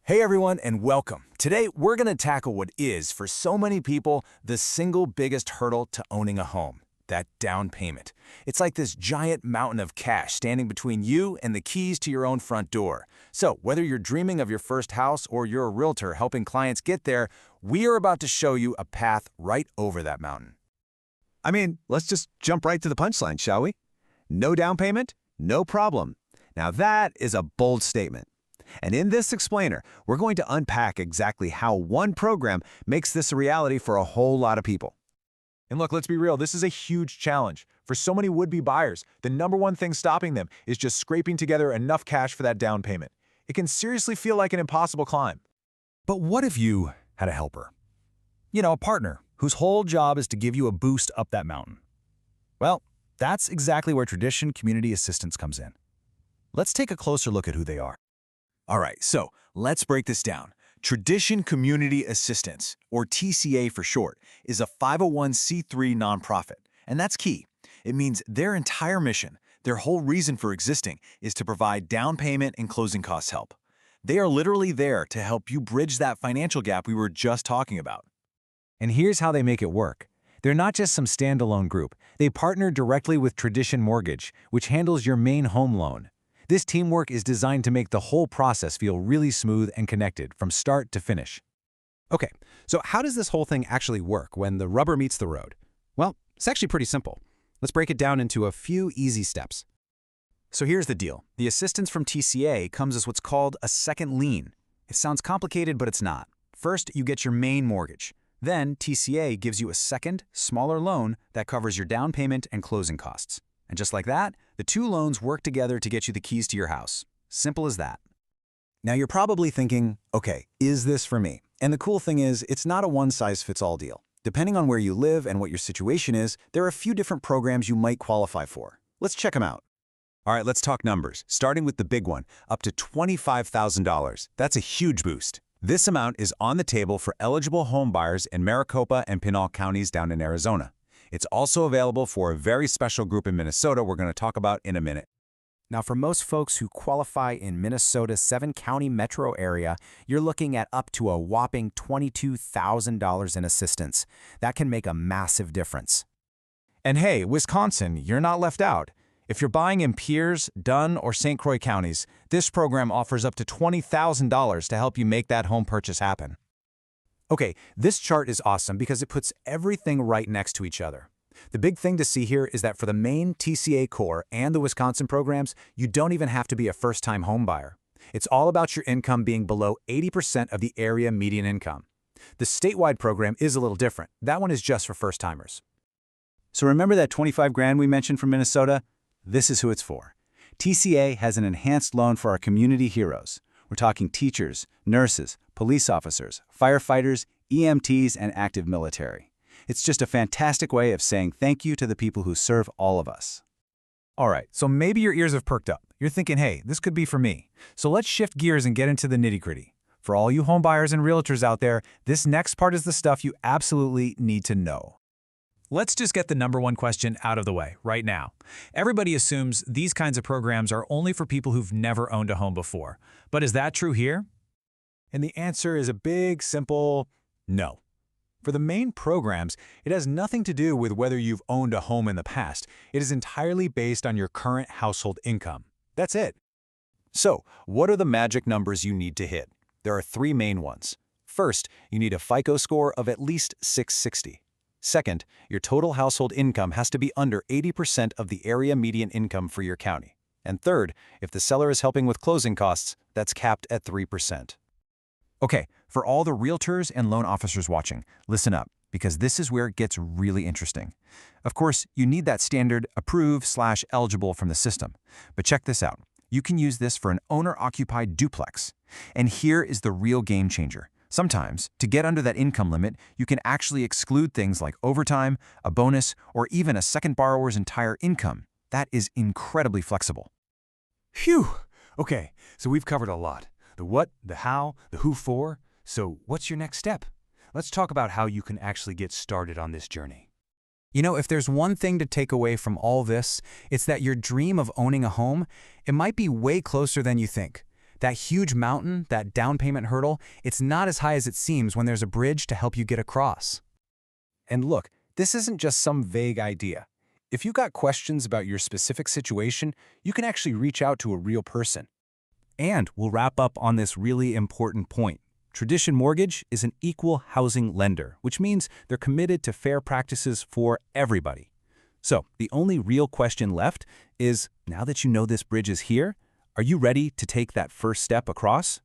Hey everyone, and welcome. Today, we're going to tackle what is, for so many people, the single biggest hurdle to owning a home, that down payment. It's like this giant mountain of cash standing between you and the keys to your own front door. So, whether you're dreaming of your first house or you're a realtor helping clients get there, we are about to show you a path right over that mountain. Let's just jump right to the punchline, shall we? No down payment? No problem. Now that is a bold statement. And in this explainer, we're going to unpack exactly how one program makes this a reality for a whole lot of people. And look, let's be real, this is a huge challenge. For so many would-be buyers, the number one thing stopping them is just scraping together enough cash for that down payment. It can seriously feel like an impossible climb. But what if you had a helper? You know, a partner whose whole job is to give you a boost up that mountain. Well, that's exactly where Tradition Community Assistance comes in. Let's take a closer look at who they are. All right, so let's break this down. Tradition Community Assistance, or TCA for short, is a 501c3 nonprofit, and that's key. It means their entire mission, their whole reason for existing, is to provide down payment and closing costs help. They are literally there to help you bridge that financial gap we were just talking about. And here's how they make it work. They're not just some standalone group. They partner directly with Tradition Mortgage, which handles your main home loan. This teamwork is designed to make the whole process feel really smooth and connected from start to finish. Okay, so how does this whole thing actually work when the rubber meets the road? Well, it's actually pretty simple. Let's break it down into a few easy steps. So here's the deal. The assistance from TCA comes as what's called a second lien. It sounds complicated, but it's not. First, you get your main mortgage. Then, TCA gives you a second, smaller loan that covers your down payment and closing costs. And just like that, the two loans work together to get you the keys to your house. Simple as that. Now you're probably thinking, okay, is this for me? And the cool thing is, it's not a one-size-fits-all deal. Depending on where you live and what your situation is, there are a few different programs you might qualify for. Let's check them out. All right, let's talk numbers, starting with the big one, up to $25,000. That's a huge boost. This amount is on the table for eligible home buyers in Maricopa and Pinal counties down in Arizona. It's also available for a very special group in Minnesota we're going to talk about in a minute. Now, for most folks who qualify in Minnesota's 7-county metro area, you're looking at up to a whopping $22,000 in assistance. That can make a massive difference. And hey, Wisconsin, you're not left out. If you're buying in Pierce, Dunn, or St. Croix counties, this program offers up to $20,000 to help you make that home purchase happen. Okay, this chart is awesome because it puts everything right next to each other. The big thing to see here is that for the main TCA core and the Wisconsin programs, you don't even have to be a first-time home buyer. It's all about your income being below 80% of the area median income. The statewide program is a little different. That one is just for first-timers. So remember that 25 grand we mentioned from Minnesota? This is who it's for. TCA has an enhanced loan for our community heroes. We're talking teachers, nurses, police officers, firefighters, EMTs, and active military. It's just a fantastic way of saying thank you to the people who serve all of us. All right, so maybe your ears have perked up. You're thinking, hey, this could be for me. So let's shift gears and get into the nitty-gritty. For all you home buyers and realtors out there, this next part is the stuff you absolutely need to know. Let's just get the number one question out of the way right now. Everybody assumes these kinds of programs are only for people who've never owned a home before. But is that true here? And the answer is a big, simple no. For the main programs, it has nothing to do with whether you've owned a home in the past. It is entirely based on your current household income. That's it. So, what are the magic numbers you need to hit? There are three main ones. First, you need a FICO score of at least 660. Second, your total household income has to be under 80% of the area median income for your county. And third, if the seller is helping with closing costs, that's capped at 3%. Okay, for all the realtors and loan officers watching, listen up, because this is where it gets really interesting. Of course, you need that standard approve/eligible from the system. But check this out. You can use this for an owner-occupied duplex. And here is the real game changer. Sometimes, to get under that income limit, you can actually exclude things like overtime, a bonus, or even a second borrower's entire income. That is incredibly flexible. Phew! Okay, so we've covered a lot. The what, the how, the who for. So what's your next step? Let's talk about how you can actually get started on this journey. You know, if there's one thing to take away from all this, it's that your dream of owning a home, it might be way closer than you think. That huge mountain, that down payment hurdle, it's not as high as it seems when there's a bridge to help you get across. And look, this isn't just some vague idea. If you got questions about your specific situation, you can actually reach out to a real person. And we'll wrap up on this really important point. Tradition Mortgage is an equal housing lender, which means they're committed to fair practices for everybody. So the only real question left is, now that you know this bridge is here, are you ready to take that first step across?